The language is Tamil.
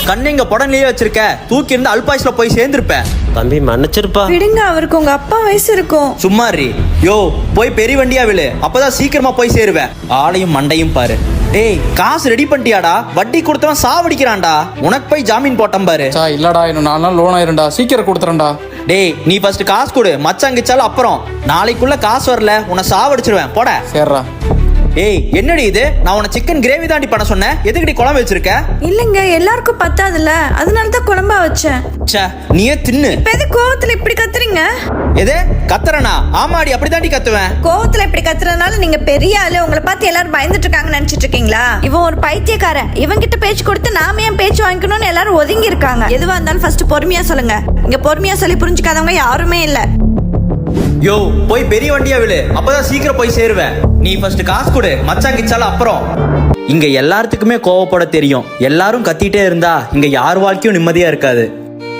கண்ணு இங்க புடன்லயே வச்சிருக்க, தூக்கி இருந்து அல்பாயுஸ்ல போய் சேர்ந்திருப்ப. தம்பி மன்னிச்சிருப்பா. விடுங்க, அவருக்கு உங்க அப்பா வயசு இருக்கும். சும்மாரி. யோ போய் பெரிய வண்டியா விழு, அப்பதான் சீக்கிரமா போய் சேருவேன். ஆளையும் மண்டையும் பாரு. டேய் காசு ரெடி பண்ணிட்டியாடா? வட்டி கொடுத்தவன் சாவடிக்கிறான்டா. உனக்கு போய் ஜாமீன் போட்டம் பாரு. இல்லடா, இன்னும் 4 நாள் லோன் ஆயிரும்டா, சீக்கிரம் கொடுத்துறேன்டா. டேய் நீ ஃபர்ஸ்ட் காசு கொடு, மச்சாங்கிச்சாலும் அப்புறம். நாளைக்குள்ள காசு வரல உன்னை சாவடிச்சிருவேன், போட. சரிடா. ஏய் என்னடி இது? நான் உன சிக்கன் கிரேவி தாண்டி பண்ண சொன்னேன், எதுக்குடி குழம்பு வச்சிருக்க? இல்லங்க, எல்லாருக்கும் பத்தாதுல, அதனால தான் குழம்பா வச்சேன். ச்சே நீயே தின்னு. இப்ப எது கோவத்துல இப்படி கத்துறீங்க? எது கத்துறனா? ஆமாடி அப்படிதாண்டி கத்துவேன். கோவத்துல இப்படி கத்துறதுனால நீங்க பெரிய ஆளு, உங்களை பார்த்து எல்லாரும் பயந்துட்டு இருக்காங்கன்னு நினைச்சிட்டு இருக்கீங்களா? இவன் ஒரு பைத்தியக்காரன், இவன் கிட்ட பேச்சு கொடுத்து நாம ஏன் பேச்சு வாங்கிக்கணும்னு எல்லாரும் ஒதுங்கி இருக்காங்க. எதுவா இருந்தாலும் ஃபர்ஸ்ட் பொறுமையா சொல்லுங்க. இங்க பொறுமையா சொல்லி புரிஞ்சுக்காதவங்க யாருமே இல்ல. யோ போய் பெரிய வண்டியா விழு, அப்பதான் சீக்கிரம் போய் சேருவேன். நீ ஃபர்ஸ்ட் காசு கொடு, மச்சாங்கிச்சாலும் அப்புறம். இங்க எல்லாத்துக்குமே கோவப்பட தெரியும். எல்லாரும் கத்திட்டே இருந்தா இங்க யார் வாழ்க்கையும் நிம்மதியா இருக்காது.